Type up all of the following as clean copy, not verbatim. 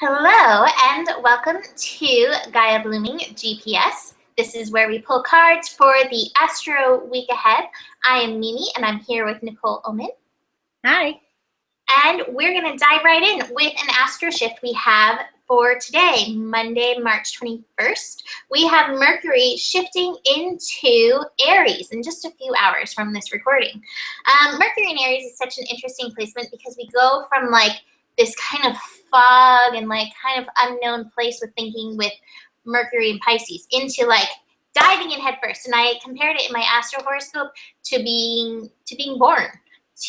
Hello and welcome to Gaia Blooming GPS. This is where we pull cards for the Astro week ahead. I am Mimi and I'm here with Nicole Oman. Hi. And we're going to dive right in with an Astro shift we have for today, Monday, March 21st. We have Mercury shifting into Aries in just a few hours from this recording. Mercury in Aries is such an interesting placement because we go from like this kind of fog and like kind of unknown place with thinking with Mercury and Pisces into like diving in head first. And I compared it in my astro horoscope to being born,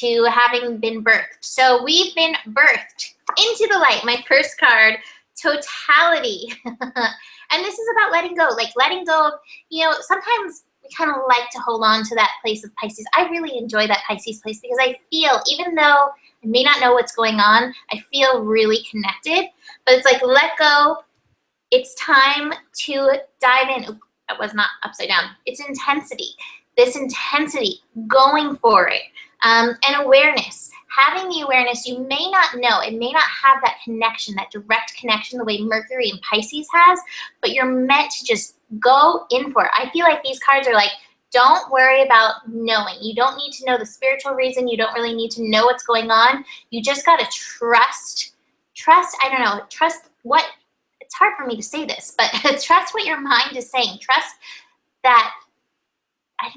to having been birthed. So we've been birthed into the light. My first card, totality. And this is about letting go, like letting go of, sometimes we kind of like to hold on to that place of Pisces. I really enjoy that Pisces place because I feel, even though I may not know what's going on, I feel really connected. But it's like, let go. It's time to dive in. Oop, that was not upside down. It's intensity. This intensity, going for it. And awareness. Having the awareness, you may not know, it may not have that connection, that direct connection the way Mercury and Pisces has, but you're meant to just go in for it. I feel like these cards are like, don't worry about knowing. You don't need to know the spiritual reason. You don't really need to know what's going on. You just got to trust, trust what, it's hard for me to say this, but trust what your mind is saying. Trust that,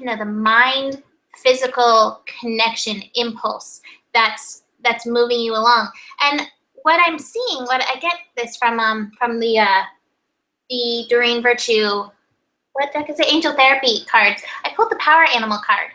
the mind, physical connection, impulse that's moving you along. And what I'm seeing, what I get this from the Doreen Virtue, what deck is it? Angel Therapy cards. I pulled the Power Animal card.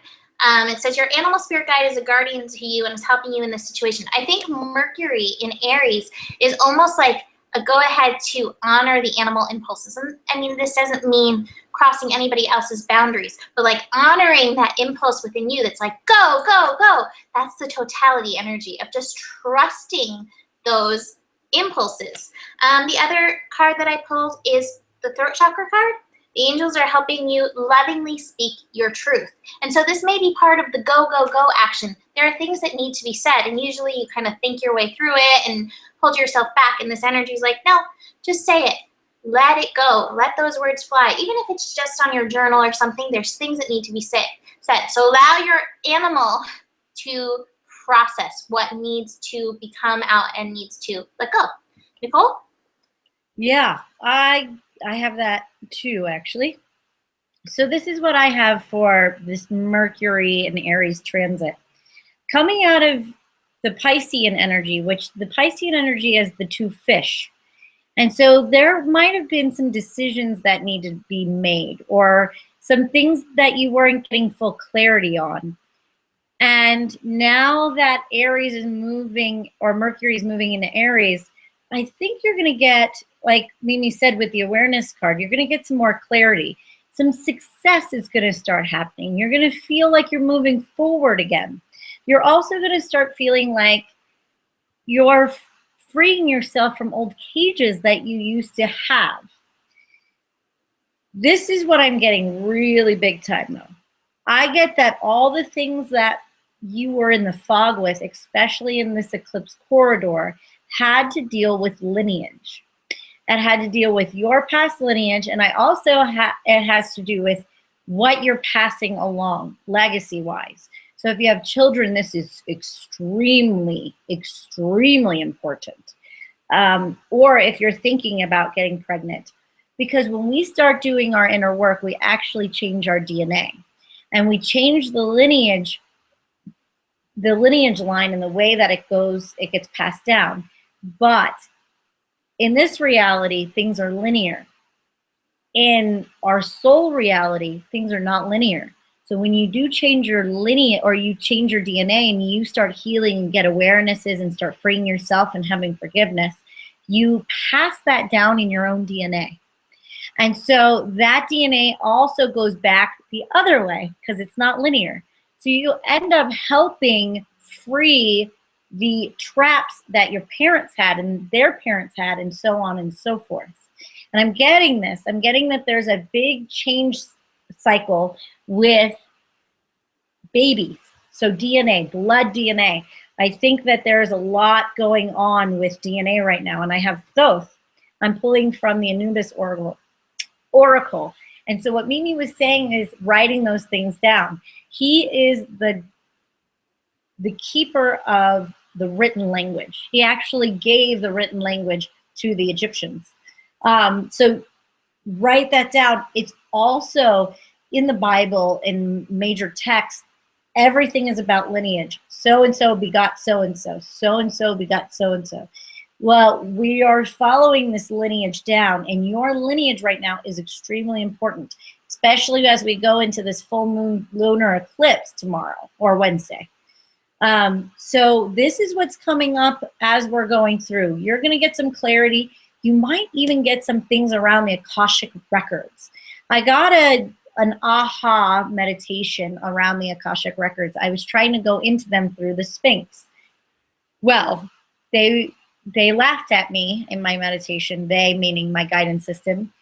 It says your animal spirit guide is a guardian to you and is helping you in this situation. I think Mercury in Aries is almost like a go ahead to honor the animal impulses. And I mean, this doesn't mean crossing anybody else's boundaries, but like honoring that impulse within you that's like, go, go, go. That's the totality energy of just trusting those impulses. The other card that I pulled is the throat chakra card. The angels are helping you lovingly speak your truth. And so this may be part of the go, go, go action. There are things that need to be said, and usually you kind of think your way through it and hold yourself back, and this energy is like, no, just say it. Let it go. Let those words fly. Even if it's just on your journal or something, there's things that need to be said. So allow your animal to process what needs to become out and needs to let go. Nicole? Yeah, I have that too, actually. So this is what I have for this Mercury and Aries transit. Coming out of the Piscean energy, which the Piscean energy is the two fish. And so there might have been some decisions that needed to be made or some things that you weren't getting full clarity on. And now that Aries is moving, or Mercury is moving into Aries, I think you're going to get, like Mimi said with the awareness card, you're going to get some more clarity. Some success is going to start happening. You're going to feel like you're moving forward again. You're also going to start feeling like you're freeing yourself from old cages that you used to have. This is what I'm getting really big time though. I get that all the things that you were in the fog with, especially in this eclipse corridor, had to deal with lineage. It had to deal with your past lineage, and I also it has to do with what you're passing along legacy-wise. So if you have children, this is extremely, extremely important. Or if you're thinking about getting pregnant, because when we start doing our inner work, we actually change our DNA, and we change the lineage line and the way that it gets passed down. But in this reality, things are linear. In our soul reality, things are not linear. So when you do change your lineage, or you change your DNA and you start healing and get awarenesses and start freeing yourself and having forgiveness, you pass that down in your own DNA. And so that DNA also goes back the other way because it's not linear. So you end up helping free the traps that your parents had and their parents had, and so on and so forth. And I'm getting this. I'm getting that there's a big change cycle with babies. So DNA, blood DNA. I think that there's a lot going on with DNA right now, and I have both. I'm pulling from the Anubis Oracle. And so what Mimi was saying is writing those things down. He is the keeper of the written language. He actually gave the written language to the Egyptians. So write that down. It's also in the Bible, in major texts, everything is about lineage. So-and-so begot so-and-so. So-and-so begot so-and-so. Well, we are following this lineage down, and your lineage right now is extremely important, especially as we go into this full moon lunar eclipse tomorrow or Wednesday. So this is what's coming up as we're going through. You're going to get some clarity. You might even get some things around the Akashic records. I got an aha meditation around the Akashic records. I was trying to go into them through the Sphinx. Well, they laughed at me in my meditation, they meaning my guidance system.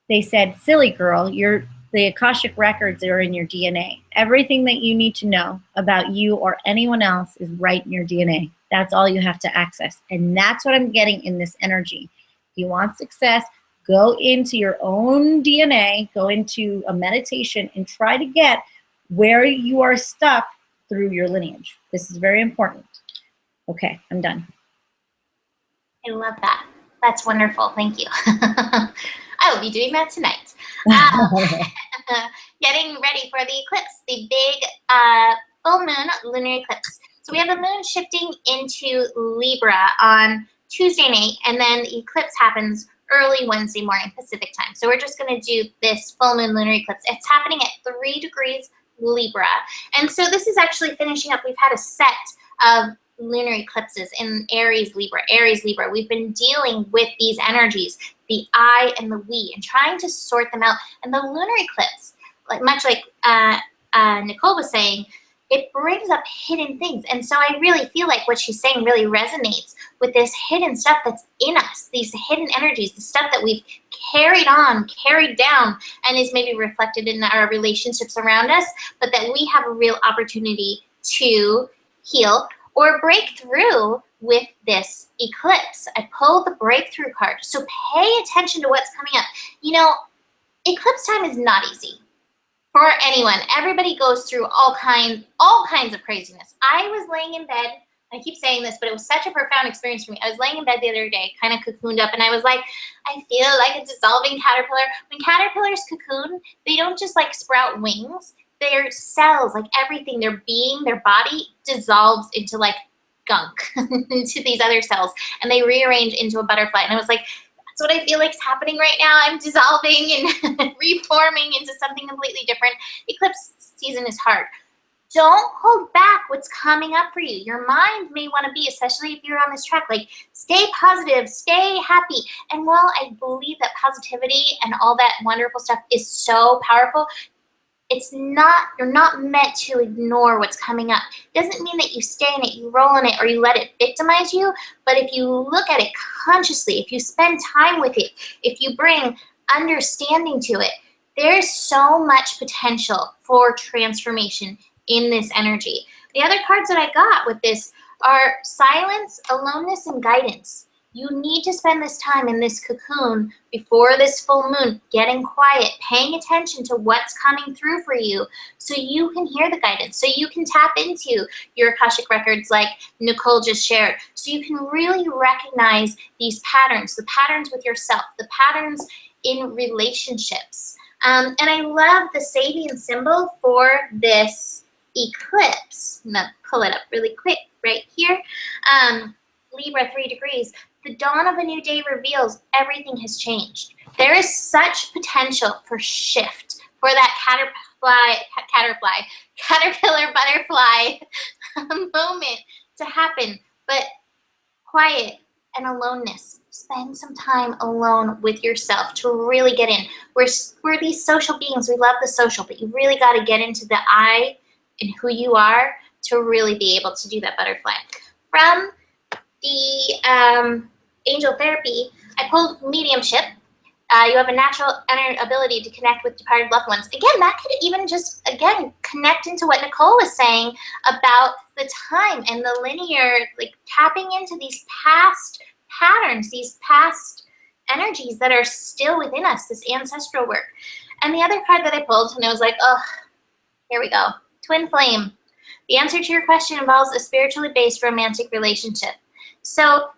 They said, silly girl, the Akashic records are in your DNA. Everything that you need to know about you or anyone else is right in your DNA. That's all you have to access. And that's what I'm getting in this energy. If you want success, go into your own DNA, go into a meditation and try to get where you are stuck through your lineage. This is very important. Okay, I'm done. I love that. That's wonderful. Thank you. I will be doing that tonight. Getting ready for the eclipse, the big full moon lunar eclipse. So we have the moon shifting into Libra on Tuesday night, and then the eclipse happens early Wednesday morning Pacific time. So we're just going to do this full moon lunar eclipse. It's happening at 3 degrees Libra. And so this is actually finishing up. We've had a set of lunar eclipses in Aries, Libra. We've been dealing with these energies, the I and the we, and trying to sort them out. And the lunar eclipse, much like Nicole was saying, it brings up hidden things. And so I really feel like what she's saying really resonates with this hidden stuff that's in us, these hidden energies, the stuff that we've carried on, carried down, and is maybe reflected in our relationships around us, but that we have a real opportunity to heal or break through with this eclipse. I pulled the breakthrough card. So pay attention to what's coming up. You know, eclipse time is not easy for anyone. Everybody goes through all kinds of craziness. I was laying in bed. I keep saying this, but it was such a profound experience for me. I was laying in bed the other day, kind of cocooned up, and I was like, I feel like a dissolving caterpillar. When caterpillars cocoon, they don't just like sprout wings. Their cells, like everything, their being, their body dissolves into like gunk, into these other cells, and they rearrange into a butterfly. And I was like, that's what I feel like is happening right now. I'm dissolving and reforming into something completely different. Eclipse season is hard. Don't hold back what's coming up for you. Your mind may want to be, especially if you're on this track, like stay positive, stay happy. And while I believe that positivity and all that wonderful stuff is so powerful, you're not meant to ignore what's coming up. It doesn't mean that you stay in it, you roll in it, or you let it victimize you. But if you look at it consciously, if you spend time with it, if you bring understanding to it, there's so much potential for transformation in this energy. The other cards that I got with this are silence, aloneness, and guidance. You need to spend this time in this cocoon before this full moon, getting quiet, paying attention to what's coming through for you so you can hear the guidance, so you can tap into your Akashic records like Nicole just shared, so you can really recognize these patterns, the patterns with yourself, the patterns in relationships. And I love the Sabian symbol for this eclipse. I'm going to pull it up really quick right here. Libra, 3 degrees. The dawn of a new day reveals everything has changed. There is such potential for shift, for that caterpillar, butterfly moment to happen. But quiet and aloneness. Spend some time alone with yourself to really get in. We're these social beings. We love the social, but you really got to get into the I and who you are to really be able to do that butterfly. From the angel therapy, I pulled mediumship, You have a natural ability to connect with departed loved ones. Again, that could even just, again, connect into what Nicole was saying about the time and the linear, like tapping into these past patterns, these past energies that are still within us, this ancestral work. And the other card that I pulled, and it was like, oh, here we go. Twin flame. The answer to your question involves a spiritually based romantic relationship. So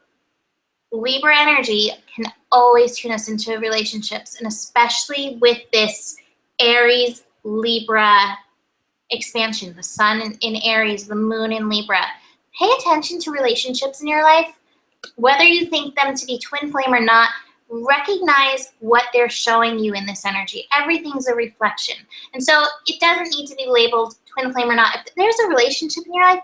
Libra energy can always tune us into relationships, and especially with this Aries Libra expansion, the sun in Aries, the moon in Libra. Pay attention to relationships in your life, whether you think them to be twin flame or not. Recognize what they're showing you in this energy. Everything's a reflection. And so it doesn't need to be labeled twin flame or not. If there's a relationship in your life,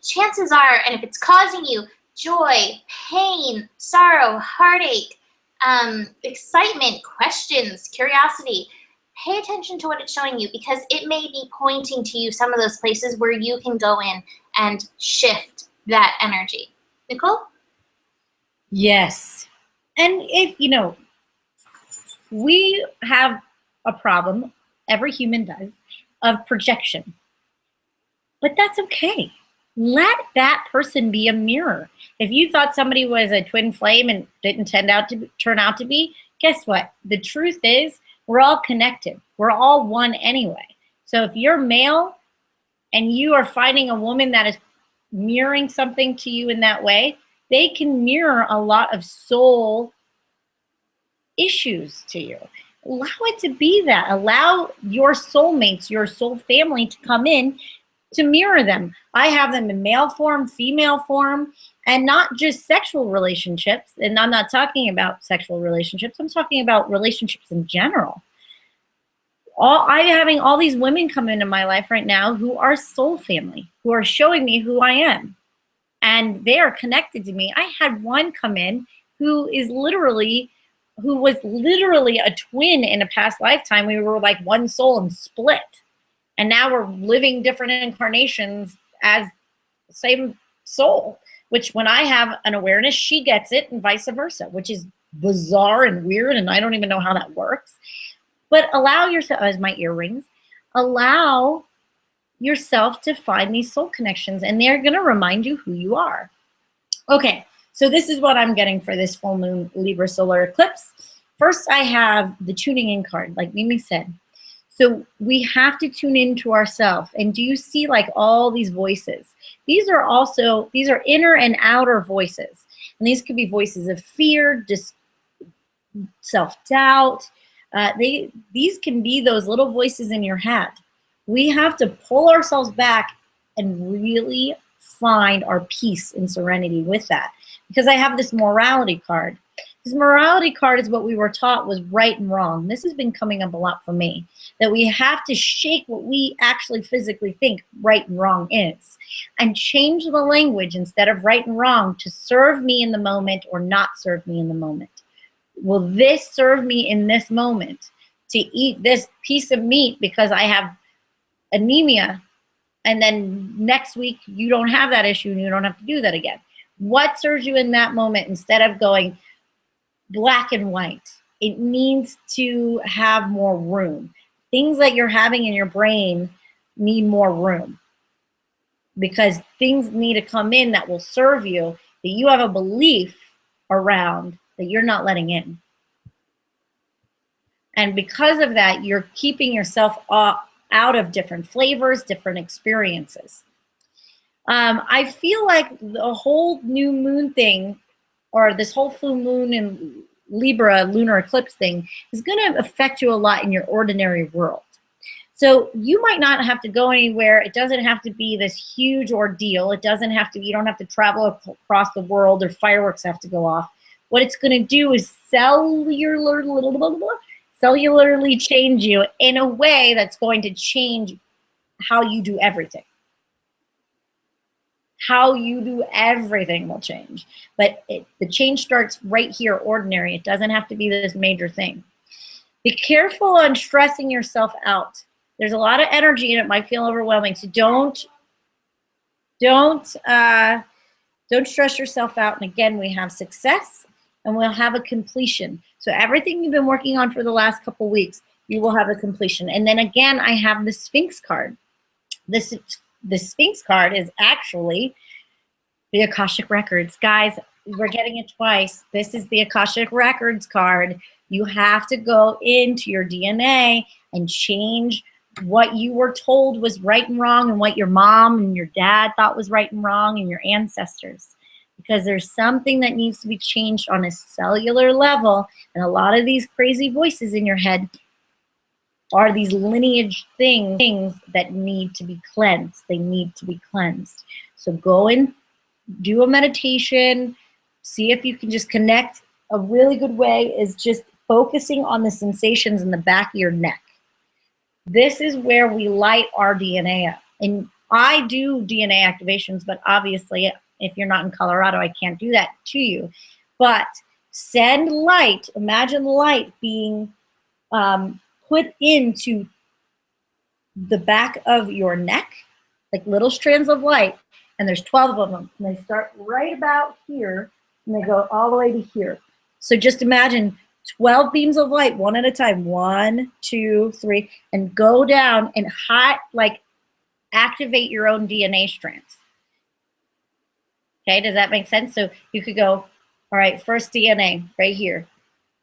chances are, and if it's causing you joy, pain, sorrow, heartache, excitement, questions, curiosity, pay attention to what it's showing you, because it may be pointing to you some of those places where you can go in and shift that energy. Nicole? Yes. And if, you know, we have a problem, every human does, of projection. But that's okay. Let that person be a mirror. If you thought somebody was a twin flame and didn't turn out to be, guess what? The truth is, we're all connected. We're all one anyway. So if you're male and you are finding a woman that is mirroring something to you in that way, they can mirror a lot of soul issues to you. Allow it to be that. Allow your soulmates, your soul family to come in to mirror them. I have them in male form, female form, and not just sexual relationships. And I'm not talking about sexual relationships. I'm talking about relationships in general. I'm having all these women come into my life right now who are soul family, who are showing me who I am. And they are connected to me. I had one come in who was literally a twin in a past lifetime. We were like one soul and split. And now we're living different incarnations as the same soul, which when I have an awareness, she gets it and vice versa, which is bizarre and weird. And I don't even know how that works. But allow yourself, as my earrings, allow yourself to find these soul connections, and they're going to remind you who you are. Okay, so this is what I'm getting for this full moon Libra solar eclipse. First, I have the tuning in card, like Mimi said. So we have to tune into ourselves. And do you see like all these voices? These are inner and outer voices. And these could be voices of fear, just self-doubt. These can be those little voices in your head. We have to pull ourselves back and really find our peace and serenity with that. Because I have this morality card. This morality card is what we were taught was right and wrong. This has been coming up a lot for me, that we have to shake what we actually physically think right and wrong is and change the language instead of right and wrong to serve me in the moment or not serve me in the moment. Will this serve me in this moment to eat this piece of meat because I have anemia, and then next week you don't have that issue and you don't have to do that again? What serves you in that moment instead of going black and white? It needs to have more room. Things that you're having in your brain need more room, because things need to come in that will serve you, that you have a belief around that you're not letting in. And because of that, you're keeping yourself out of different flavors, different experiences. I feel like the whole new moon thing, or this whole full moon in Libra lunar eclipse thing, is going to affect you a lot in your ordinary world. So you might not have to go anywhere. It doesn't have to be this huge ordeal. It doesn't have to, you don't have to travel across the world or fireworks have to go off. What it's going to do is cellularly change you in a way that's going to change how you do everything. How you do everything will change. But the change starts right here, ordinary. It doesn't have to be this major thing. Be careful on stressing yourself out. There's a lot of energy and it might feel overwhelming. So don't stress yourself out. And again, we have success and we'll have a completion. So everything you've been working on for the last couple weeks, you will have a completion. And then again, I have the Sphinx card. The Sphinx card is actually the Akashic Records. Guys, we're getting it twice. This is the Akashic Records card. You have to go into your DNA and change what you were told was right and wrong and what your mom and your dad thought was right and wrong and your ancestors. Because there's something that needs to be changed on a cellular level, and a lot of these crazy voices in your head are these lineage things that need to be cleansed. They need to be cleansed. So go and do a meditation. See if you can just connect. A really good way is just focusing on the sensations in the back of your neck. This is where we light our DNA up. And I do DNA activations, but obviously if you're not in Colorado, I can't do that to you. But send light. Imagine light being put into the back of your neck, like little strands of light, and there's 12 of them, and they start right about here, and they go all the way to here. So just imagine 12 beams of light, one at a time, 1, 2, 3, and go down and activate your own DNA strands. Okay, does that make sense? So you could go, all right, first DNA right here,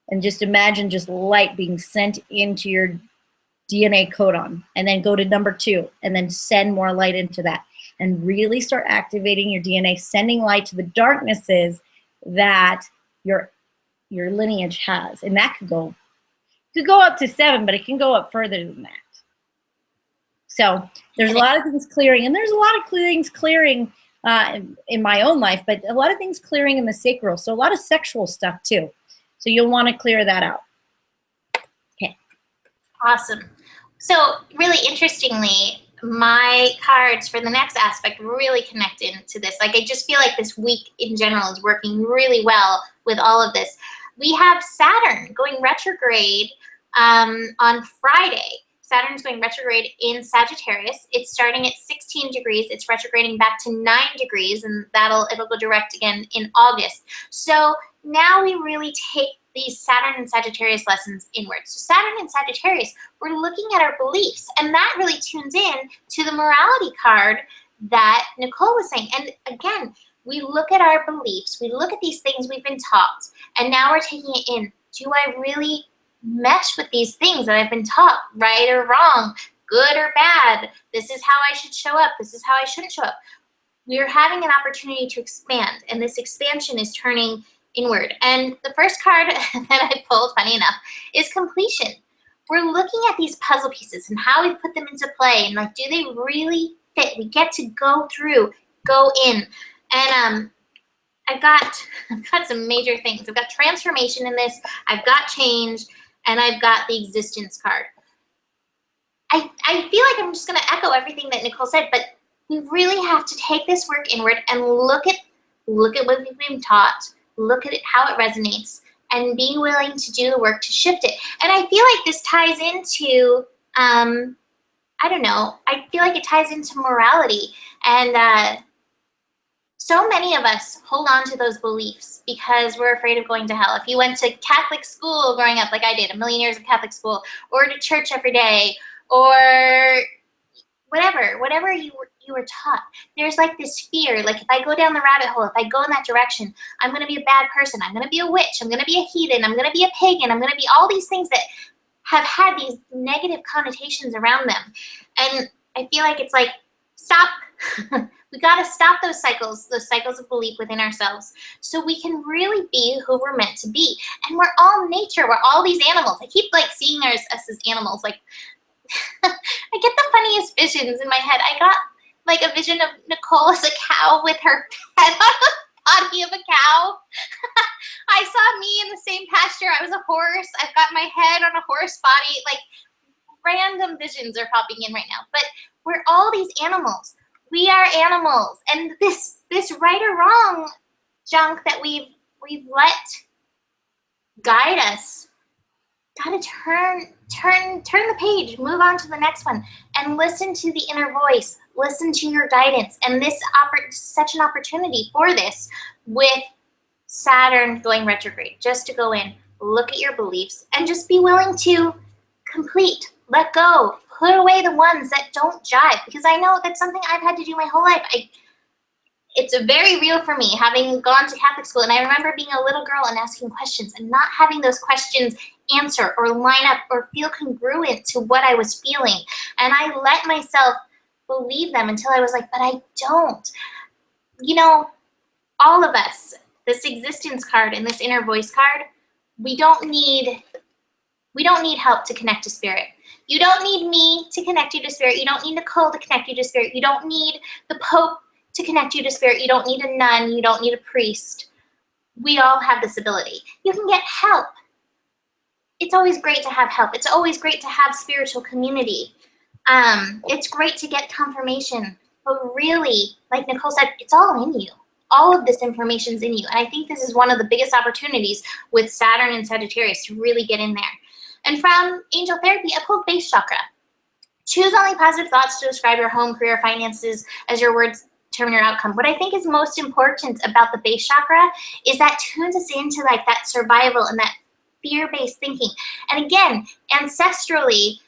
and just imagine just light being sent into your DNA codon, and then go to number 2, and then send more light into that, and really start activating your DNA, sending light to the darknesses that your lineage has. And that could go up to 7, but it can go up further than that. So there's a lot of things clearing, and there's a lot of things clearing in my own life, but a lot of things clearing in the sacral. So a lot of sexual stuff too. So you'll want to clear that out. Okay. Awesome. So really interestingly, my cards for the next aspect really connect into this. Like, I just feel like this week in general is working really well with all of this. We have Saturn going retrograde on Friday. Saturn's going retrograde in Sagittarius. It's starting at 16 degrees. It's retrograding back to 9 degrees, and it'll go direct again in August. So now we really take these Saturn and Sagittarius lessons inwards. So Saturn and Sagittarius, we're looking at our beliefs, and that really tunes in to the morality card that Nicole was saying. And again, we look at our beliefs, we look at these things we've been taught, and now we're taking it in. Do I really mesh with these things that I've been taught, right or wrong, good or bad? This is how I should show up. This is how I shouldn't show up. We're having an opportunity to expand, and this expansion is turning inward. And the first card that I pulled, funny enough, is completion. We're looking at these puzzle pieces and how we put them into play, and like, do they really fit? We get to go through, go in. And I've got some major things. I've got transformation in this, I've got change, and I've got the existence card. I feel like I'm just going to echo everything that Nicole said, but we really have to take this work inward and look at what we've been taught, look at it, how it resonates, and be willing to do the work to shift it. And I feel like this ties into, I don't know, I feel like it ties into morality. And so many of us hold on to those beliefs because we're afraid of going to hell. If you went to Catholic school growing up, like I did, a million years of Catholic school, or to church every day, or whatever you were taught, there's like this fear, like if I go down the rabbit hole, if I go in that direction, I'm going to be a bad person, I'm going to be a witch, I'm going to be a heathen, I'm going to be a pagan, I'm going to be all these things that have had these negative connotations around them. And I feel like it's like, stop. We got to stop those cycles of belief within ourselves, so we can really be who we're meant to be. And we're all nature. We're all these animals. I keep like seeing us as animals. Like, I get the funniest visions in my head. I got like a vision of Nicole as a cow with her head on the body of a cow. I saw me in the same pasture. I was a horse. I've got my head on a horse body. Like, random visions are popping in right now. But we're all these animals. We are animals, and this right or wrong junk that we've let guide us, gotta turn the page, move on to the next one, and listen to the inner voice, listen to your guidance. And this such an opportunity for this with Saturn going retrograde, just to go in, look at your beliefs, and just be willing to complete, let go, put away the ones that don't jive. Because I know that's something I've had to do my whole life. It's very real for me, having gone to Catholic school. And I remember being a little girl and asking questions and not having those questions answer or line up or feel congruent to what I was feeling. And I let myself believe them until I was like, but I don't. You know, all of us, this existence card and this inner voice card, we don't need help to connect to spirit. You don't need me to connect you to spirit. You don't need Nicole to connect you to spirit. You don't need the Pope to connect you to spirit. You don't need a nun. You don't need a priest. We all have this ability. You can get help. It's always great to have help. It's always great to have spiritual community. It's great to get confirmation. But really, like Nicole said, it's all in you. All of this information's in you. And I think this is one of the biggest opportunities with Saturn and Sagittarius to really get in there. And from Angel Therapy, I pulled base chakra. Choose only positive thoughts to describe your home, career, finances as your words determine your outcome. What I think is most important about the base chakra is that tunes us into like that survival and that fear-based thinking. And again, ancestrally,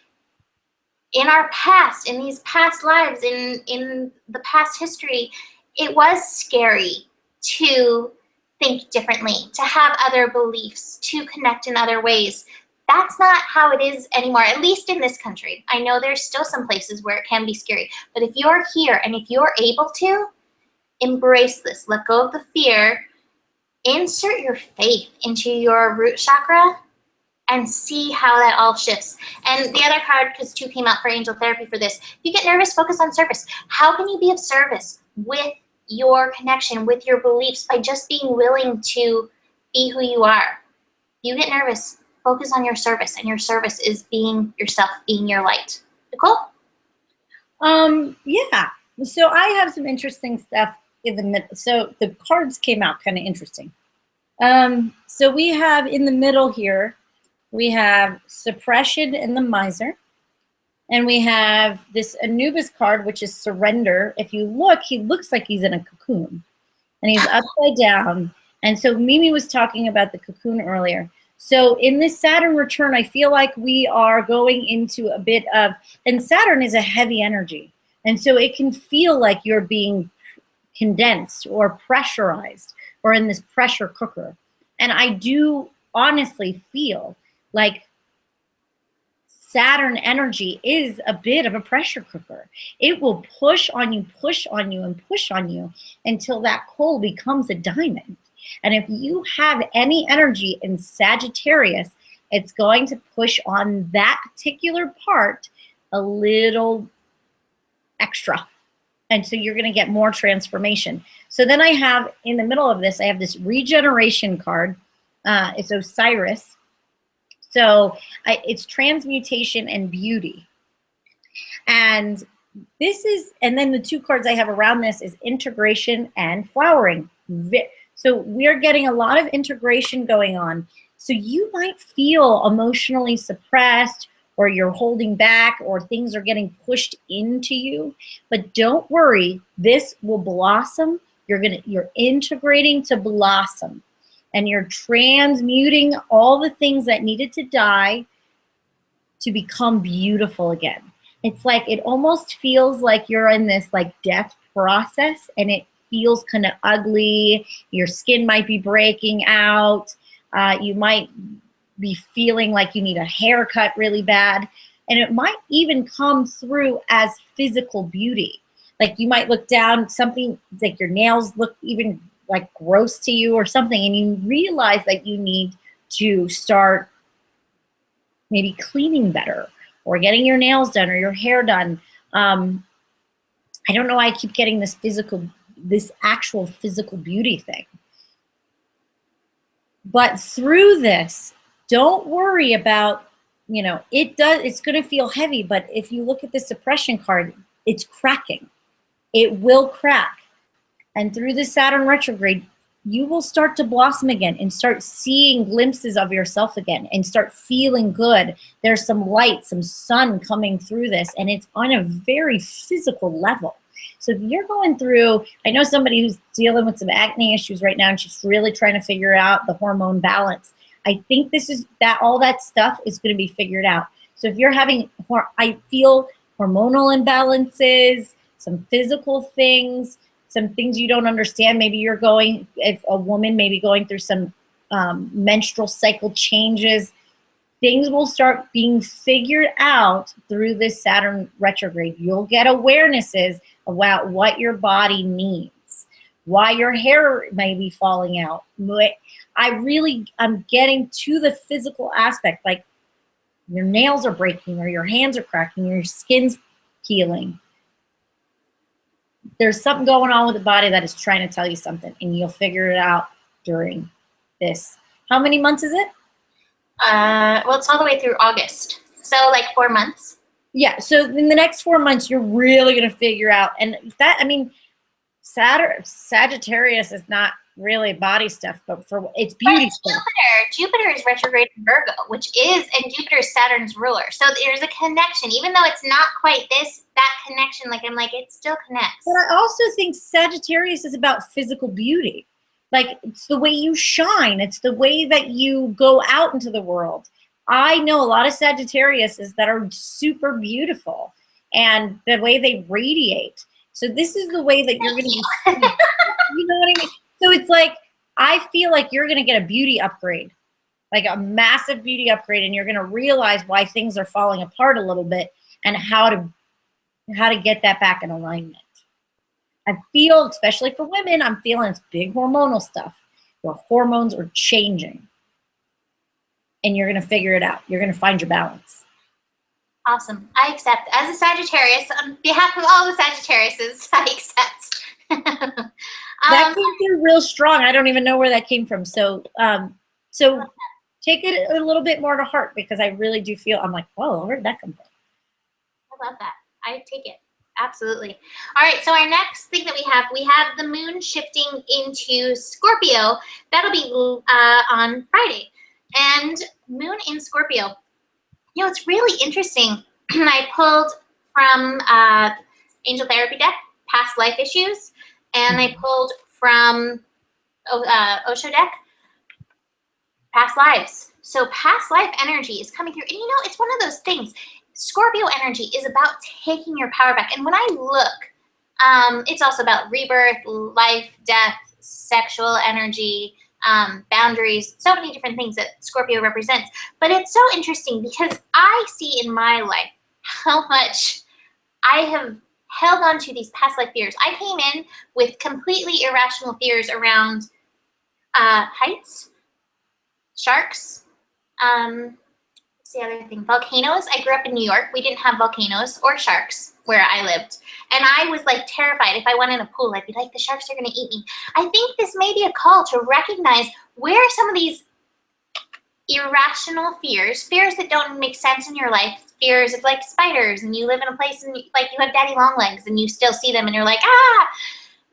in our past, in these past lives, in the past history, it was scary to think differently, to have other beliefs, to connect in other ways. That's not how it is anymore, at least in this country. I know there's still some places where it can be scary, but if you're here and if you're able to, embrace this, let go of the fear, insert your faith into your root chakra, and see how that all shifts. And the other card, because 2 came out for Angel Therapy for this, if you get nervous, focus on service. How can you be of service with your connection, with your beliefs, by just being willing to be who you are? You get nervous, focus on your service, and your service is being yourself, being your light. Nicole? Yeah. So I have some interesting stuff in the middle. So the cards came out kind of interesting. So we have in the middle here, we have suppression and the miser. And we have this Anubis card, which is surrender. If you look, he looks like he's in a cocoon. And he's upside down. And so Mimi was talking about the cocoon earlier. So in this Saturn return, I feel like we are going into a bit of, and Saturn is a heavy energy. And so it can feel like you're being condensed or pressurized or in this pressure cooker. And I do honestly feel like Saturn energy is a bit of a pressure cooker. It will push on you, and push on you until that coal becomes a diamond. And if you have any energy in Sagittarius, it's going to push on that particular part a little extra. And so you're going to get more transformation. So then I have, in the middle of this, I have this regeneration card. It's Osiris. So it's transmutation and beauty. And this is, and then the 2 cards I have around this is integration and flowering. So we're getting a lot of integration going on. So you might feel emotionally suppressed, or you're holding back, or things are getting pushed into you. But don't worry, this will blossom. You're integrating to blossom. And you're transmuting all the things that needed to die to become beautiful again. It's like, it almost feels like you're in this like death process, and it feels kind of ugly. Your skin might be breaking out. You might be feeling like you need a haircut really bad. And it might even come through as physical beauty. Like you might look down, something like your nails look even like gross to you or something, and you realize that you need to start maybe cleaning better or getting your nails done or your hair done. I don't know why I keep getting this actual physical beauty thing. But through this, don't worry about, it's going to feel heavy, but if you look at the suppression card, it's cracking. It will crack. And through the Saturn retrograde, you will start to blossom again and start seeing glimpses of yourself again and start feeling good. There's some light, some sun coming through this, and it's on a very physical level. So if you're going through, I know somebody who's dealing with some acne issues right now, and she's really trying to figure out the hormone balance. I think this is that all that stuff is going to be figured out. So if you're having, I feel hormonal imbalances, some physical things, some things you don't understand. Maybe you're going, if a woman may be going through some menstrual cycle changes, things will start being figured out through this Saturn retrograde. You'll get awarenesses about what your body needs, why your hair may be falling out. I'm getting to the physical aspect, like your nails are breaking or your hands are cracking, your skin's peeling. There's something going on with the body that is trying to tell you something, and you'll figure it out during this. How many months is it? Well, it's all the way through August. So like 4 months. Yeah, so in the next 4 months, you're really going to figure out. And that, I mean, Sagittarius is not really body stuff, but it's beauty stuff. Jupiter is retrograde in Virgo, and Jupiter is Saturn's ruler. So there's a connection. Even though it's not quite that connection, like I'm like, it still connects. But I also think Sagittarius is about physical beauty. Like, it's the way you shine. It's the way that you go out into the world. I know a lot of Sagittariuses that are super beautiful, and the way they radiate. So this is the way that you're going to be, you know what I mean? So it's like, I feel like you're going to get a beauty upgrade, like a massive beauty upgrade, and you're going to realize why things are falling apart a little bit and how to get that back in alignment. I feel, especially for women, I'm feeling it's big hormonal stuff. Your hormones are changing. And you're going to figure it out. You're going to find your balance. Awesome. I accept. As a Sagittarius, on behalf of all the Sagittariuses, I accept. That came through real strong. I don't even know where that came from. So take it a little bit more to heart, because I really do feel, I'm like, whoa, where did that come from? I love that. I take it. Absolutely. All right, so our next thing that we have the moon shifting into Scorpio. That'll be on Friday. And moon in Scorpio. You know, it's really interesting. I pulled from Angel Therapy deck, past life issues, and I pulled from Osho deck, past lives. So past life energy is coming through. And you know, it's one of those things. Scorpio energy is about taking your power back. And when I look, it's also about rebirth, life, death, sexual energy, boundaries, so many different things that Scorpio represents. But it's so interesting because I see in my life how much I have held on to these past life fears. I came in with completely irrational fears around heights, sharks, what's the other thing? Volcanoes. I grew up in New York. We didn't have volcanoes or sharks where I lived. And I was like terrified. If I went in a pool, I'd be like, the sharks are going to eat me. I think this may be a call to recognize where some of these irrational fears that don't make sense in your life, fears of like spiders, and you live in a place and like you have daddy long legs and you still see them and you're like,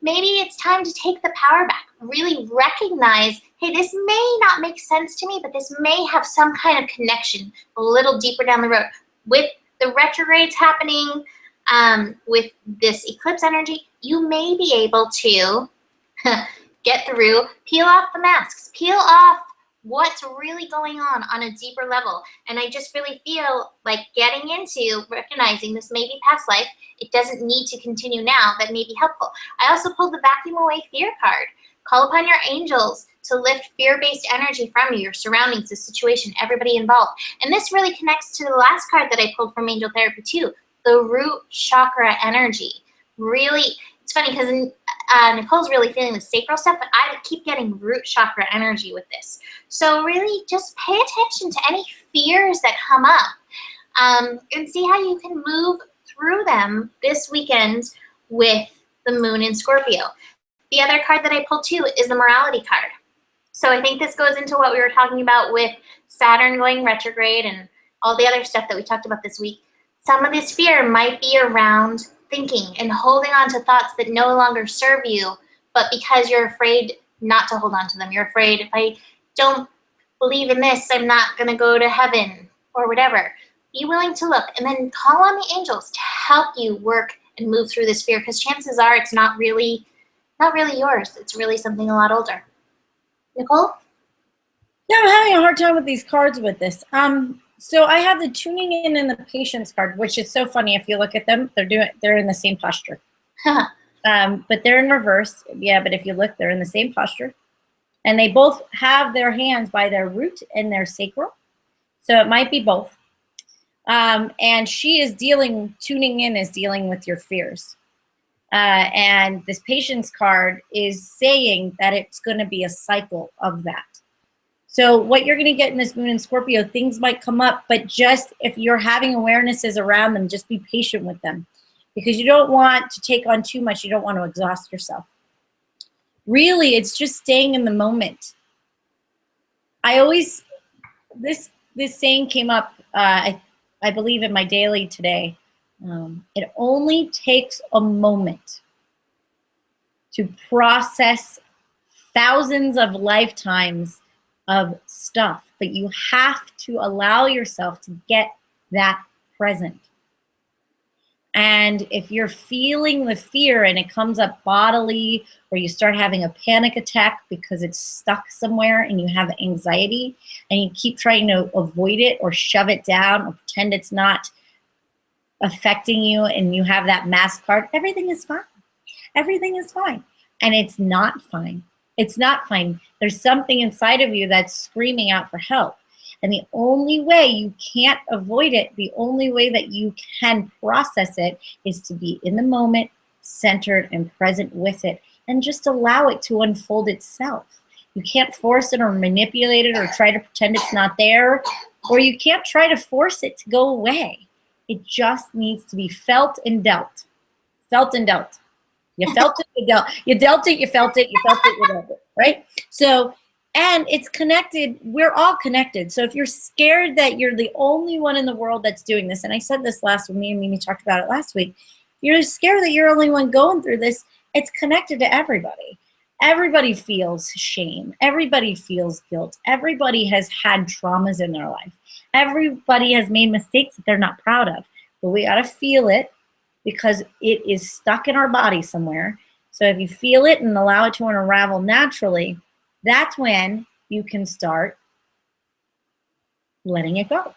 maybe it's time to take the power back. Really recognize, hey, this may not make sense to me, but this may have some kind of connection a little deeper down the road. With the retrogrades happening, with this eclipse energy, you may be able to get through, peel off the masks, peel off what's really going on a deeper level. And I just really feel like getting into recognizing this may be past life. It doesn't need to continue now. That may be helpful. I also pulled the vacuum away fear card. Call upon your angels to lift fear-based energy from you, your surroundings, the situation, everybody involved. And this really connects to the last card that I pulled from Angel Therapy too, the root chakra energy. Really, it's funny because Nicole's really feeling the sacral stuff, but I keep getting root chakra energy with this. So really just pay attention to any fears that come up, and see how you can move through them this weekend with the moon in Scorpio. The other card that I pulled too is the morality card. So I think this goes into what we were talking about with Saturn going retrograde and all the other stuff that we talked about this week. Some of this fear might be around thinking and holding on to thoughts that no longer serve you, but because you're afraid not to hold on to them. You're afraid, if I don't believe in this, I'm not going to go to heaven or whatever. Be willing to look and then call on the angels to help you work and move through this fear, because chances are it's not really yours. It's really something a lot older. Nicole? Yeah, I'm having a hard time with these cards with this. So I have the tuning in and the patience card, which is so funny. If you look at them, they're in the same posture. But they're in reverse. Yeah, but if you look, they're in the same posture. And they both have their hands by their root and their sacral. So it might be both. And she is tuning in is dealing with your fears. And this patience card is saying that it's going to be a cycle of that. So what you're going to get in this moon in Scorpio, things might come up, but just if you're having awarenesses around them, just be patient with them, because you don't want to take on too much. You don't want to exhaust yourself. Really, it's just staying in the moment. This saying came up, I believe, in my daily today. It only takes a moment to process thousands of lifetimes of stuff, but you have to allow yourself to get that present. And if you're feeling the fear and it comes up bodily, or you start having a panic attack because it's stuck somewhere and you have anxiety and you keep trying to avoid it or shove it down or pretend it's not affecting you, and you have that mask card, everything is fine. Everything is fine. And it's not fine. It's not fine. There's something inside of you that's screaming out for help. And the only way you can't avoid it, the only way that you can process it, is to be in the moment, centered and present with it, and just allow it to unfold itself. You can't force it or manipulate it or try to pretend it's not there, or you can't try to force it to go away. It just needs to be felt and dealt. Felt and dealt. You felt it, you dealt. You dealt it, you felt it, you felt it, you dealt it, right? So, and it's connected. We're all connected. So if you're scared that you're the only one in the world that's doing this, and I said this last week, me and Mimi talked about it last week, if you're scared that you're the only one going through this, it's connected to everybody. Everybody feels shame. Everybody feels guilt. Everybody has had traumas in their life. Everybody has made mistakes that they're not proud of. But we got to feel it, because it is stuck in our body somewhere. So if you feel it and allow it to unravel naturally, that's when you can start letting it go,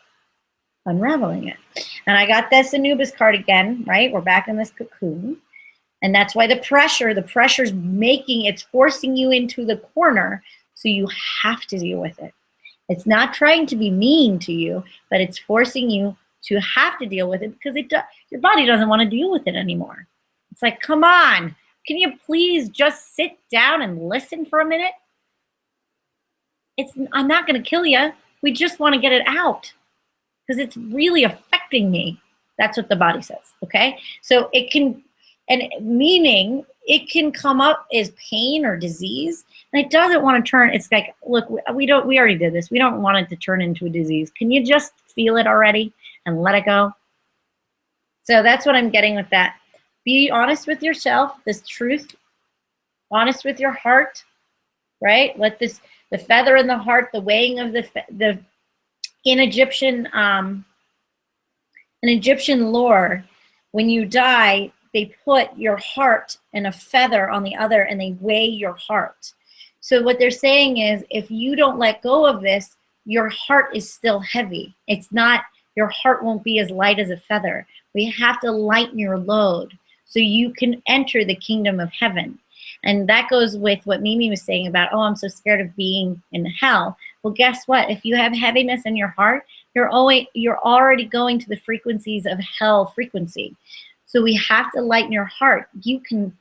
unraveling it. And I got this Anubis card again, right? We're back in this cocoon. And that's why the pressure's it's forcing you into the corner, so you have to deal with it. It's not trying to be mean to you, but it's forcing you to have to deal with it, because your body doesn't want to deal with it anymore. It's like, come on, can you please just sit down and listen for a minute? I'm not going to kill you. We just want to get it out because it's really affecting me. That's what the body says, okay? So it can, and meaning it can come up as pain or disease, and it doesn't want to turn. It's like, look, we already did this. We don't want it to turn into a disease. Can you just feel it already and let it go? So that's what I'm getting with that. Be honest with yourself, this truth, honest with your heart, right? Let the feather in the heart, the weighing of in Egyptian lore, when you die, they put your heart and a feather on the other, and they weigh your heart. So what they're saying is, if you don't let go of this, your heart is still heavy. It's not, your heart won't be as light as a feather. We have to lighten your load so you can enter the kingdom of heaven. And that goes with what Mimi was saying about, oh, I'm so scared of being in hell. Well, guess what? If you have heaviness in your heart, you're already going to the frequencies of hell frequency. So we have to lighten your heart. You can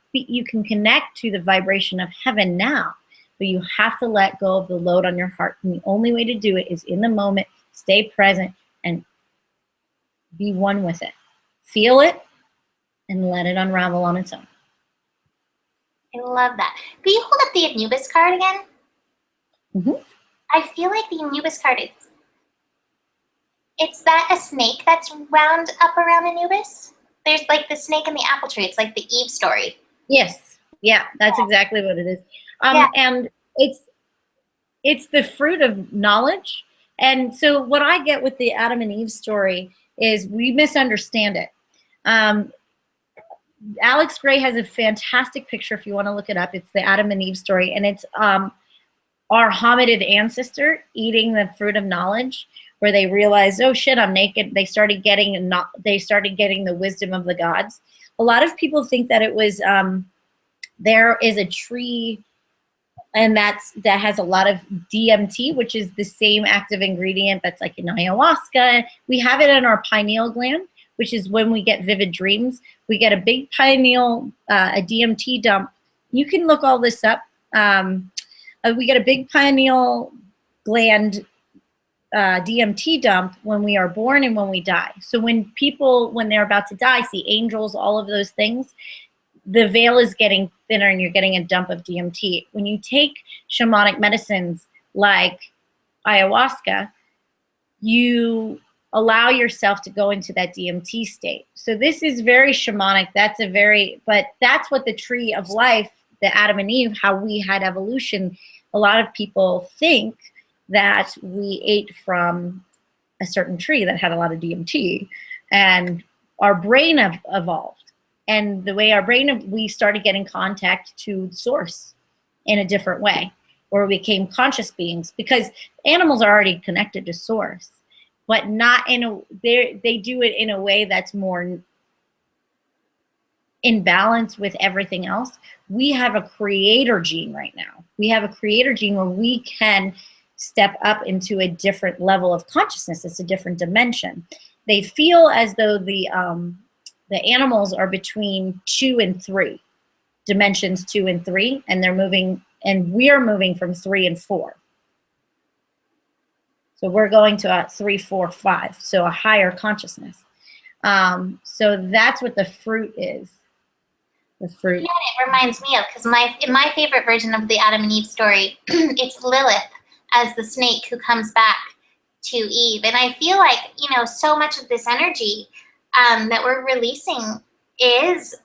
connect to the vibration of heaven now, but you have to let go of the load on your heart. And the only way to do it is in the moment, stay present, and be one with it. Feel it and let it unravel on its own. I love that. Can you hold up the Anubis card again? Mm-hmm. I feel like the Anubis card it's that a snake that's wound up around Anubis? There's like the snake in the apple tree. It's like the Eve story. Yes. Yeah, that's exactly what it is. And it's the fruit of knowledge. And so what I get with the Adam and Eve story is we misunderstand it. Alex Gray has a fantastic picture if you want to look it up. It's the Adam and Eve story, and it's our hominid ancestor eating the fruit of knowledge, where they realized, oh shit, I'm naked. They started getting the wisdom of the gods. A lot of people think that it was there is a tree, and that has a lot of DMT, which is the same active ingredient that's like in ayahuasca. We have it in our pineal gland, which is when we get vivid dreams. We get a big pineal, a DMT dump. You can look all this up. We get a big pineal gland DMT dump when we are born and when we die. So when they're about to die, see angels, all of those things, the veil is getting thinner and you're getting a dump of DMT. When you take shamanic medicines like ayahuasca, you allow yourself to go into that DMT state. So this is very shamanic. But that's what the tree of life, the Adam and Eve, how we had evolution. A lot of people think that we ate from a certain tree that had a lot of DMT, and our brain evolved. And the way our brain, we started getting contact to source in a different way, or we became conscious beings, because animals are already connected to source, but not they do it in a way that's more in balance with everything else. We have a creator gene right now. We have a creator gene where we can step up into a different level of consciousness. It's a different dimension. They feel as though the animals are between 2 and 3, dimensions 2 and 3, and they're moving, and we're moving from 3 and 4. So we're going to a 3, 4, 5, so a higher consciousness. So that's what the fruit is. The fruit. Yeah, it reminds me of, because in my favorite version of the Adam and Eve story, it's Lilith as the snake who comes back to Eve. And I feel like, so much of this energy that we're releasing is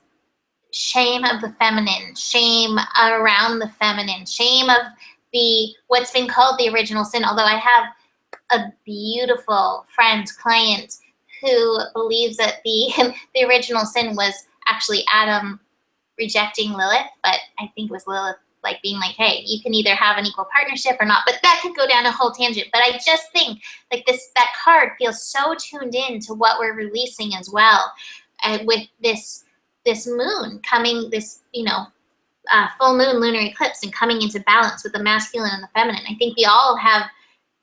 shame of the feminine, shame around the feminine, shame of what's been called the original sin. Although I have a beautiful friend, client, who believes that the original sin was actually Adam rejecting Lilith, but I think it was Lilith like being like, hey, you can either have an equal partnership or not. But that could go down a whole tangent. But I just think like that card feels so tuned in to what we're releasing as well, with this moon coming, this full moon lunar eclipse, and coming into balance with the masculine and the feminine. I think we all have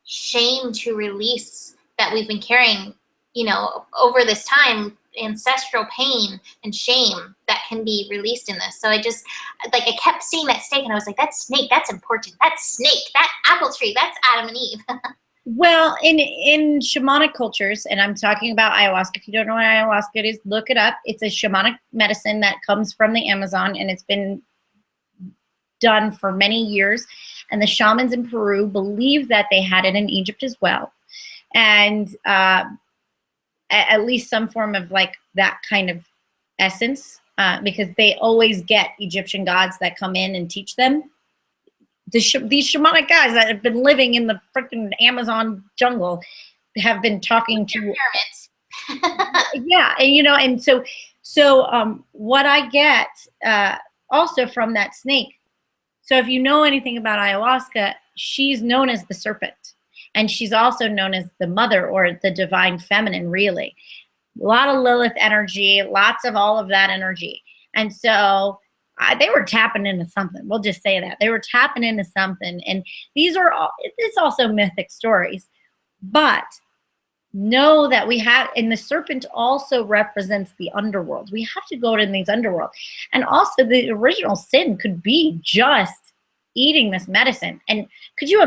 shame to release that we've been carrying, over this time, ancestral pain and shame that can be released in this. So I kept seeing that snake, and I was like, that snake, that's important. That snake, that apple tree, that's Adam and Eve. Well, in shamanic cultures, and I'm talking about ayahuasca. If you don't know what ayahuasca is, look it up. It's a shamanic medicine that comes from the Amazon, and it's been done for many years. And the shamans in Peru believe that they had it in Egypt as well. And at least some form of like that kind of essence, because they always get Egyptian gods that come in and teach them. These shamanic guys that have been living in the freaking Amazon jungle have been talking to pyramids. Yeah, and so what I get also from that snake. So if you know anything about ayahuasca, she's known as the serpent. And she's also known as the mother, or the divine feminine, really. A lot of Lilith energy, lots of all of that energy. And so they were tapping into something. We'll just say that. They were tapping into something. And it's also mythic stories. But know that we have, and the serpent also represents the underworld. We have to go to these underworld. And also the original sin could be just eating this medicine. And could you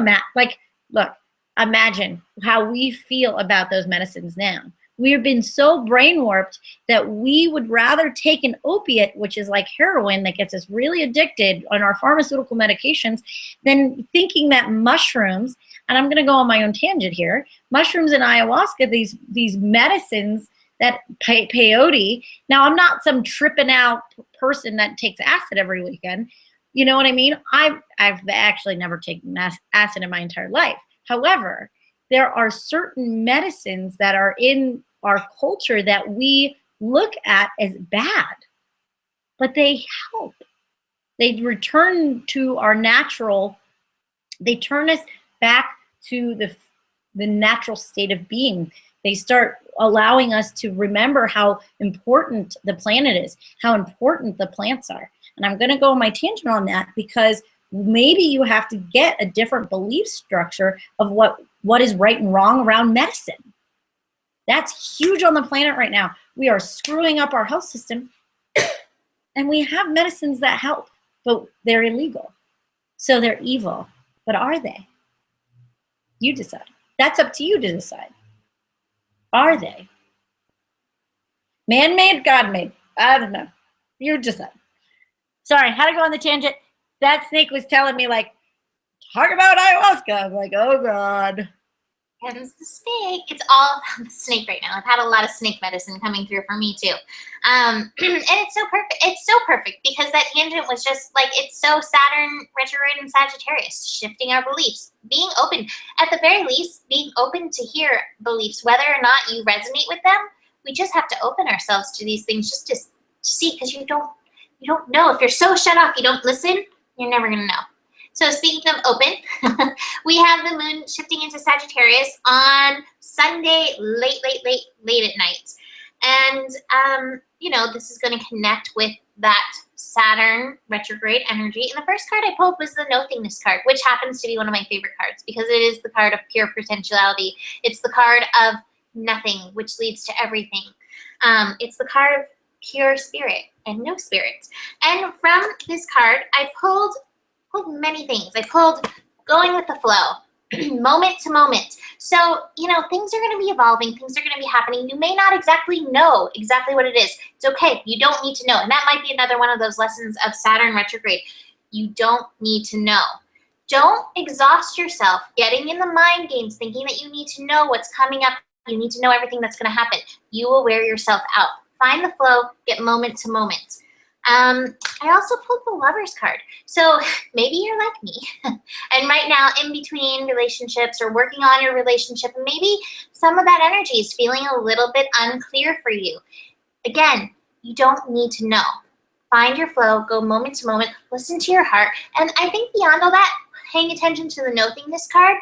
imagine how we feel about those medicines now. We have been so brain warped that we would rather take an opiate, which is like heroin that gets us really addicted on our pharmaceutical medications, than thinking that mushrooms, and I'm going to go on my own tangent here, mushrooms and ayahuasca, these medicines that peyote. Now, I'm not some tripping out person that takes acid every weekend. You know what I mean? I've actually never taken acid in my entire life. However, there are certain medicines that are in our culture that we look at as bad, but they help. They return to our natural They turn us back to the natural state of being. They start allowing us to remember how important the planet is, how important the plants are. And I'm going to go on my tangent on that because maybe you have to get a different belief structure of what is right and wrong around medicine. That's huge on the planet right now. We are screwing up our health system, and we have medicines that help, but they're illegal. So they're evil. But are they? You decide. That's up to you to decide. Are they? Man-made, God-made. I don't know. You decide. Sorry, had to go on the tangent. That snake was telling me, like, talk about ayahuasca. I'm like, oh, God. Comes the snake. It's all about the snake right now. I've had a lot of snake medicine coming through for me too. And it's so perfect. It's so perfect because that tangent was just like, it's so Saturn retrograde and Sagittarius, shifting our beliefs, being open, at the very least, being open to hear beliefs, whether or not you resonate with them. We just have to open ourselves to these things just to see, because you don't know. If you're so shut off, you don't listen, you're never going to know. So speaking of open, we have the moon shifting into Sagittarius on Sunday, late at night. And, you know, this is going to connect with that Saturn retrograde energy. And the first card I pulled was the Nothingness card, which happens to be one of my favorite cards because it is the card of pure potentiality. It's the card of nothing, which leads to everything. It's the card of pure spirit and no spirit. And from this card, I pulled many things. I pulled going with the flow, moment to moment. So, you know, things are going to be evolving. Things are going to be happening. You may not exactly know exactly what it is. It's okay. You don't need to know. And that might be another one of those lessons of Saturn retrograde. You don't need to know. Don't exhaust yourself getting in the mind games, thinking that you need to know what's coming up. You need to know everything that's going to happen. You will wear yourself out. Find the flow, get moment to moment. I also pulled the Lover's card. So maybe you're like me and right now in between relationships or working on your relationship, and maybe some of that energy is feeling a little bit unclear for you. Again, you don't need to know. Find your flow, go moment to moment, listen to your heart. And I think beyond all that, paying attention to the Nothingness card,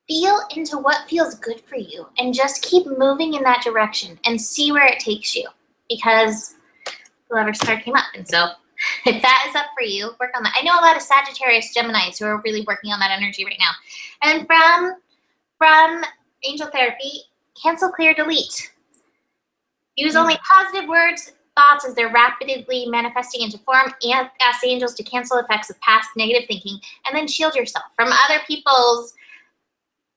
feel into what feels good for you and just keep moving in that direction and see where it takes you, because the Lover's card came up. And so if that is up for you, work on that. I know a lot of Sagittarius Geminis who are really working on that energy right now. And from Angel Therapy, cancel, clear, delete. Use only positive words, thoughts as they're rapidly manifesting into form, and ask the angels to cancel effects of past negative thinking, and then shield yourself from other people's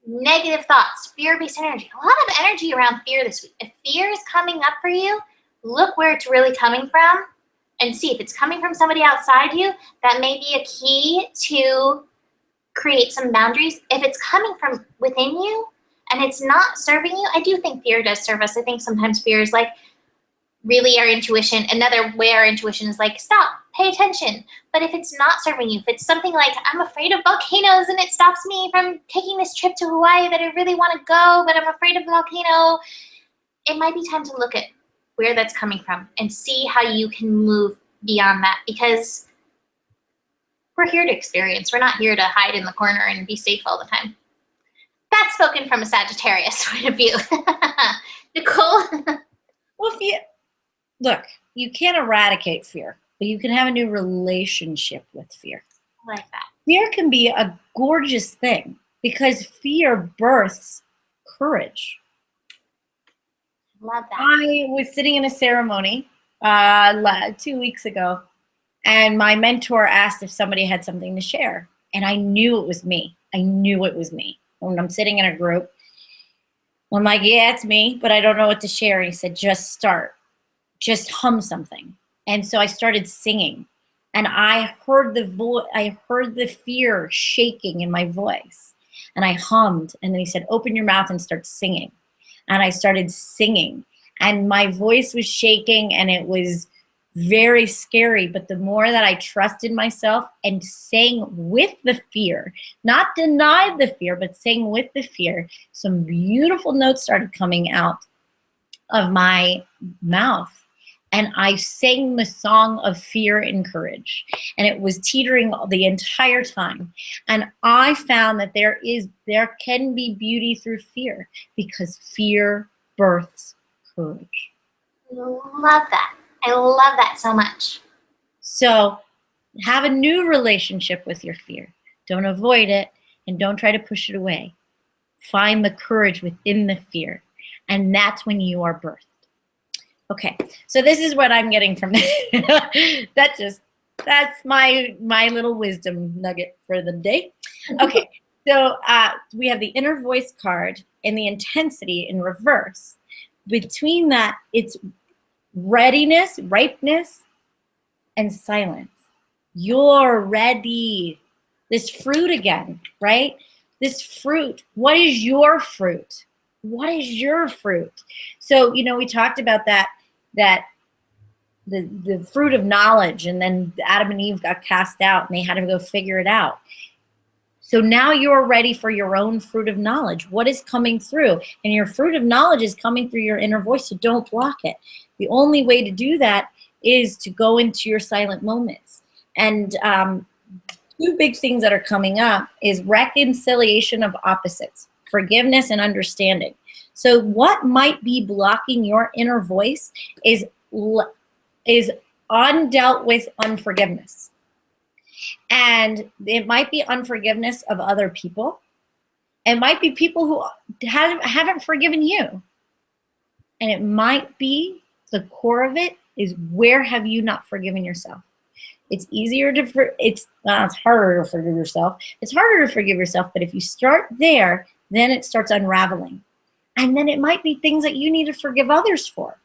negative thoughts, fear-based energy. A lot of energy around fear this week. If fear is coming up for you, look where it's really coming from and see if it's coming from somebody outside you. That may be a key to create some boundaries. If it's coming from within you and it's not serving you, I do think fear does serve us. I think sometimes fear is like really our intuition. Another way our intuition is like, stop, pay attention. But if it's not serving you, if it's something like, I'm afraid of volcanoes and it stops me from taking this trip to Hawaii that I really want to go, but I'm afraid of the volcano, it might be time to look at where that's coming from and see how you can move beyond that, because we're here to experience. We're not here to hide in the corner and be safe all the time. That's spoken from a Sagittarius point of view. Nicole? Well, look, you can't eradicate fear, but you can have a new relationship with fear. I like that. Fear can be a gorgeous thing because fear births courage. Love that. I was sitting in a ceremony 2 weeks ago, and my mentor asked if somebody had something to share, and I knew it was me. I knew it was me. When I'm sitting in a group, I'm like, yeah, it's me, but I don't know what to share. And he said, just start. Just hum something. And so I started singing, and I heard the fear shaking in my voice, and I hummed, and then he said, open your mouth and start singing. And I started singing, and my voice was shaking, and it was very scary. But the more that I trusted myself and sang with the fear, not denied the fear, but sang with the fear, some beautiful notes started coming out of my mouth. and I sang the song of fear and courage, and it was teetering the entire time. And I found that there can be beauty through fear, because fear births courage. Love that. I love that so much. So have a new relationship with your fear. Don't avoid it, and don't try to push it away. Find the courage within the fear, and that's when you are birthed. Okay, so this is what I'm getting from that. That's my little wisdom nugget for the day. Okay, so we have the inner voice card and the intensity in reverse. Between that, it's readiness, ripeness, and silence. You're ready. This fruit again, right? This fruit. What is your fruit? What is your fruit? So, we talked about that the fruit of knowledge, and then Adam and Eve got cast out and they had to go figure it out. So now you're ready for your own fruit of knowledge. What is coming through? And your fruit of knowledge is coming through your inner voice, so don't block it. The only way to do that is to go into your silent moments. And two big things that are coming up is reconciliation of opposites, forgiveness and understanding. So what might be blocking your inner voice is undealt with unforgiveness. And it might be unforgiveness of other people. It might be people who haven't forgiven you. And it might be the core of it is, where have you not forgiven yourself? It's easier to, it's harder to forgive yourself. It's harder to forgive yourself, but if you start there, then it starts unraveling. And then it might be things that you need to forgive others for.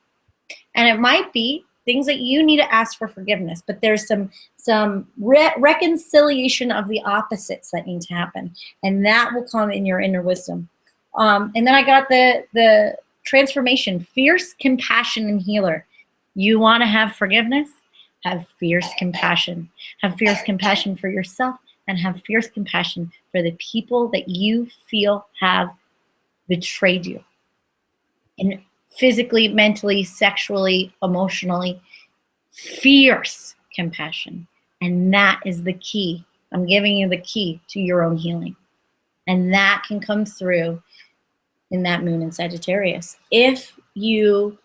And it might be things that you need to ask for forgiveness, but there's some reconciliation of the opposites that need to happen, and that will come in your inner wisdom. And then I got the transformation, fierce compassion and healer. You want to have forgiveness? Have fierce compassion. Have fierce compassion for yourself, and have fierce compassion for the people that you feel have betrayed you. And physically, mentally, sexually, emotionally, fierce compassion. And that is the key. I'm giving you the key to your own healing. And that can come through in that moon in Sagittarius if you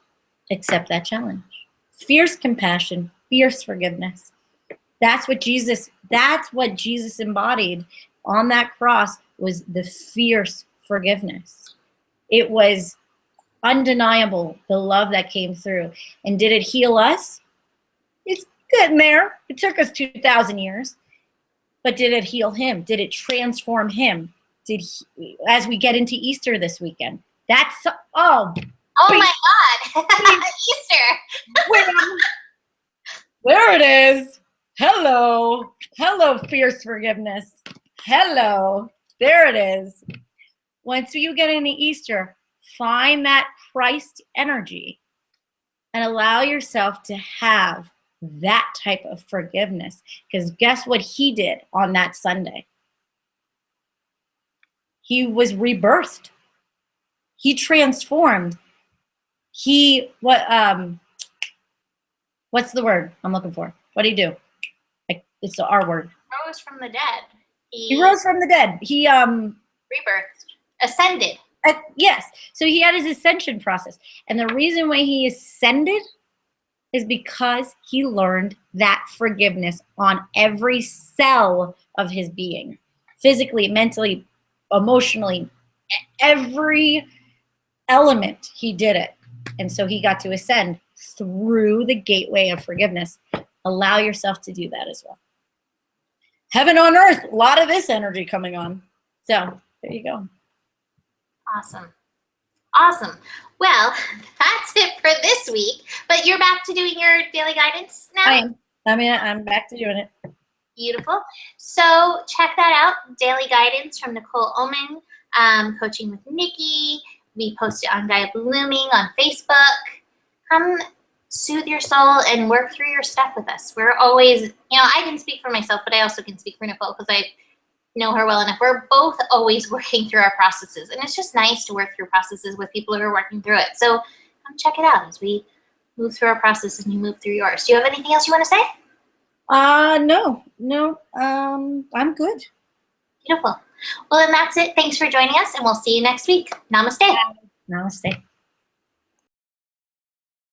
accept that challenge. Fierce compassion, fierce forgiveness. That's what Jesus embodied on that cross, was the fierce forgiveness. It was undeniable, the love that came through. And did it heal us? It's getting there. It took us 2,000 years. But did it heal him? Did it transform him? As we get into Easter this weekend? Oh my God. Easter. There it is. Hello, fierce forgiveness. Hello, there it is. Once you get into Easter, find that Christ energy and allow yourself to have that type of forgiveness. Because guess what he did on that Sunday? He was rebirthed. He transformed. What's the word I'm looking for? What did he do? It's the R word. Rose from the dead. He rose from the dead. He rebirthed. Ascended. Yes. So he had his ascension process. And the reason why he ascended is because he learned that forgiveness on every cell of his being. Physically, mentally, emotionally, every element, he did it. And so he got to ascend through the gateway of forgiveness. Allow yourself to do that as well. Heaven on earth, a lot of this energy coming on. So there you go. Awesome. Well, that's it for this week. But you're back to doing your daily guidance now? I am. I'm back to doing it. Beautiful. So check that out. Daily guidance from Nicole Oman, coaching with Nikki. We post it on Gaia Blooming on Facebook. Come soothe your soul and work through your stuff with us. We're always, I can speak for myself, but I also can speak for Nicole because I know her well enough. We're both always working through our processes, and it's just nice to work through processes with people who are working through it. So come check it out as we move through our process and you move through yours. Do you have anything else you want to say? No. I'm good. Beautiful. Well, then that's it. Thanks for joining us, and we'll see you next week. Namaste. Namaste.